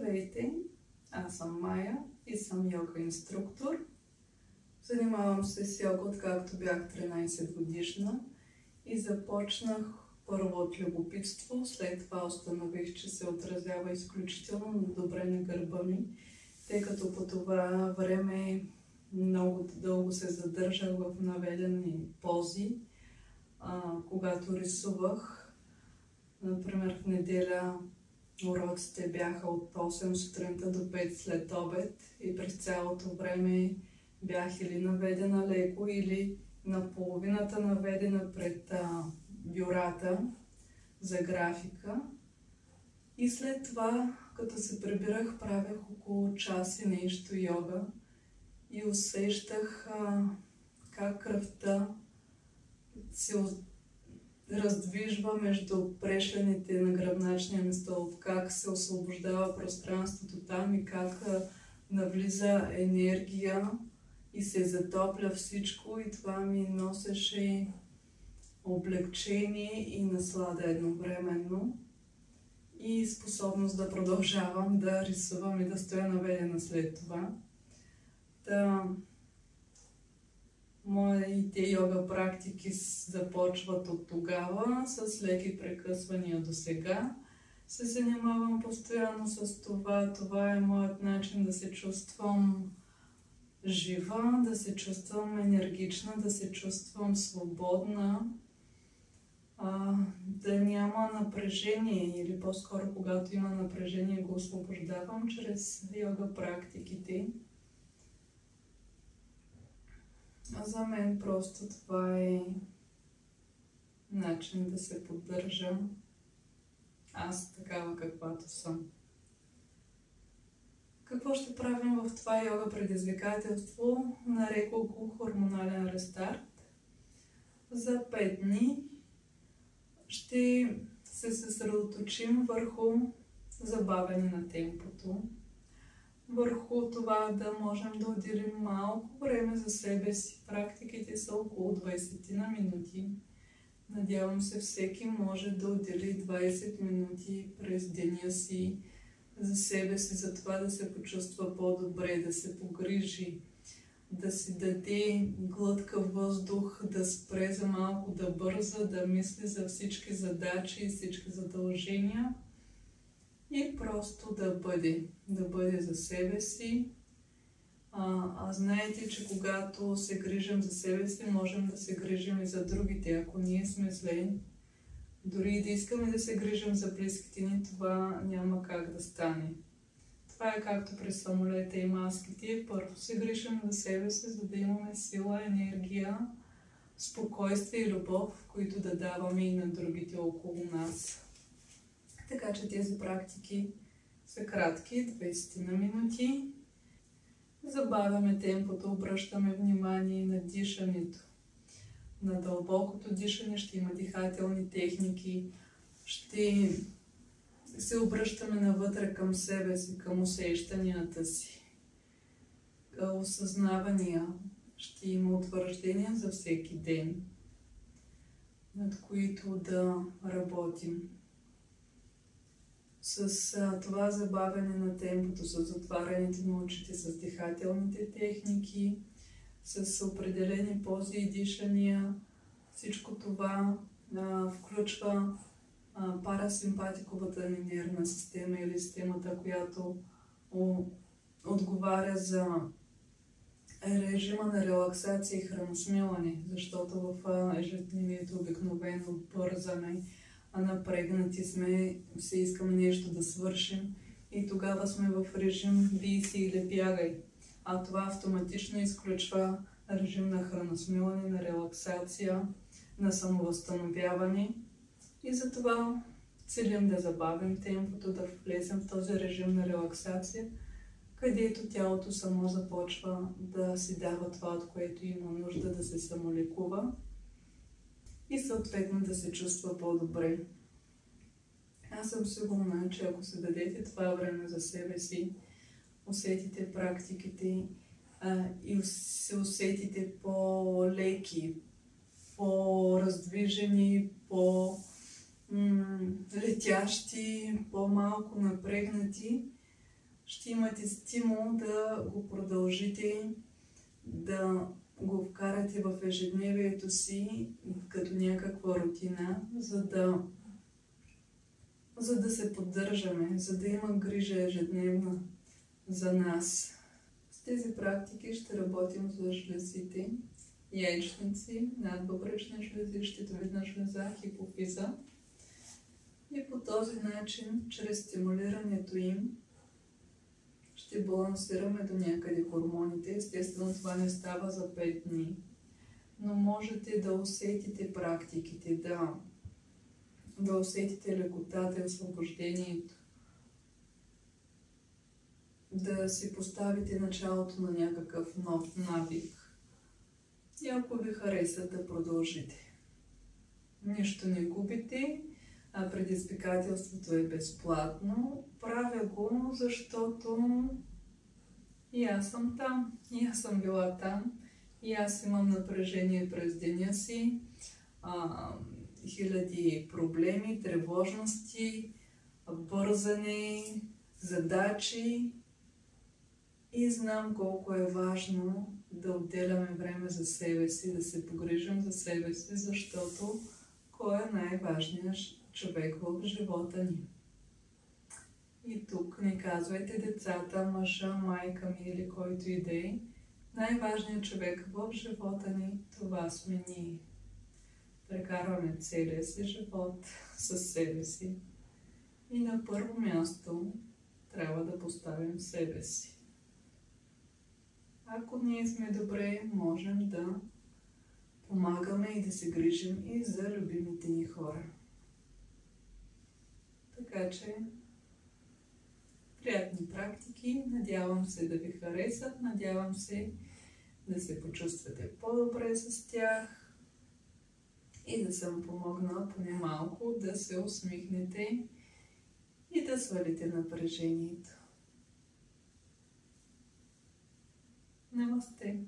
Здравейте! Аз съм Майя и съм йога инструктор. Занимавам се с йога откакто бях 13 годишна и започнах първо от любопитство, след това установих, че се отразява изключително добре на гърба ми, тъй като по това време много дълго се задържах в наведени пози. Когато рисувах, например в неделя, уроците бяха от 8 сутринта до 5 след обед и през цялото време бях или наведена леко, или на половината наведена пред бюрата за графика. И след това, като се прибирах, правях около час и нещо йога и усещах как кръвта се раздвижва между прешлените на гръбначния ми стълб, как се освобождава пространството там и как навлиза енергия и се затопля всичко, и това ми носеше облегчение и наслада едновременно и способност да продължавам да рисувам и да стоя наведена след това. Моите йога практики започват от тогава, с леки прекъсвания до сега. Се занимавам постоянно с това. Това е моят начин да се чувствам жива, да се чувствам енергична, да се чувствам свободна, да няма напрежение, или по-скоро когато има напрежение го освобождавам чрез йога практиките. За мен просто това е начин да се поддържам аз такава каквато съм. Какво ще правим в това йога предизвикателство? Нарекох го хормонален рестарт. За 5 дни ще се съсредоточим върху забавяне на темпото, върху това да можем да отделим малко време за себе си. Практиките са около 20 на минути. Надявам се всеки може да отдели 20 минути през деня си за себе си, за това да се почувства по-добре, да се погрижи, да си даде глътка въздух, да спре за малко, да бърза, да мисли за всички задачи и всички задължения и просто да бъде за себе си. Знаете, че когато се грижим за себе си, можем да се грижим и за другите. Ако ние сме зле, дори и да искаме да се грижим за близките ни, това няма как да стане. Това е както при самолета и маските. Първо се грижим за себе си, за да имаме сила, енергия, спокойствие и любов, които да даваме и на другите около нас. Така че тези практики са кратки, 20 на минути. Забавяме темпото, обръщаме внимание на дишането. На дълбокото дишане ще има дихателни техники, ще се обръщаме навътре към себе си, към усещанията си, осъзнавания. Ще има утвърждения за всеки ден, над които да работим. С това забавяне на темпото, с затварянето на очите, с дихателните техники, с определени пози и дишания, всичко това включва парасимпатиковата ни нервна система или системата, която отговаря за режима на релаксация и храносмилане, защото в ежедневието обикновено бързаме, напрегнати сме, все искаме нещо да свършим и тогава сме в режим бий си или бягай. Това автоматично изключва режим на храносмилане, на релаксация, на самовъзстановяване и затова целим да забавим темпото, да влезем в този режим на релаксация, където тялото само започва да си дава това, от което има нужда, да се самолекува и съответно да се чувства по-добре. Аз съм сигурна, че ако се дадете това време за себе си, усетите практиките и се усетите по-леки, по-раздвижени, по-летящи, по-малко напрегнати, ще имате стимул да го продължите, да го вкарате в ежедневието си като някаква рутина, за да се поддържаме, за да има грижа ежедневна за нас. С тези практики ще работим за жлезите, яйчници, надбъбречна жлеза, щитовидна жлеза, хипофиза. И по този начин, чрез стимулирането им, ще балансираме до някъде хормоните. Естествено, това не става за 5 дни. Но можете да усетите практиките, да усетите лекотата и освобождението. Да си поставите началото на някакъв нов навик. И ако ви хареса, да продължите. Нищо не губите, а предизвикателството е безплатно. Правя го, защото и аз съм там, и аз съм била там, и аз имам напрежение през деня си, хиляди проблеми, тревожности, бързане, задачи. И знам колко е важно да отделяме време за себе си, да се погрижим за себе си, защото кой е най-важният човек в живота ни. И тук не казвайте децата, мъжа, майка ми или който и да е. Най-важният човек в живота ни, това сме ние. Прекарваме целия си живот със себе си. И на първо място трябва да поставим себе си. Ако ние сме добре, можем да помагаме и да се грижим и за любимите ни хора. Така че, приятни практики, надявам се да ви харесат, надявам се да се почувствате по-добре с тях и да съм помогнала поне малко да се усмихнете и да свалите напрежението. Намасте!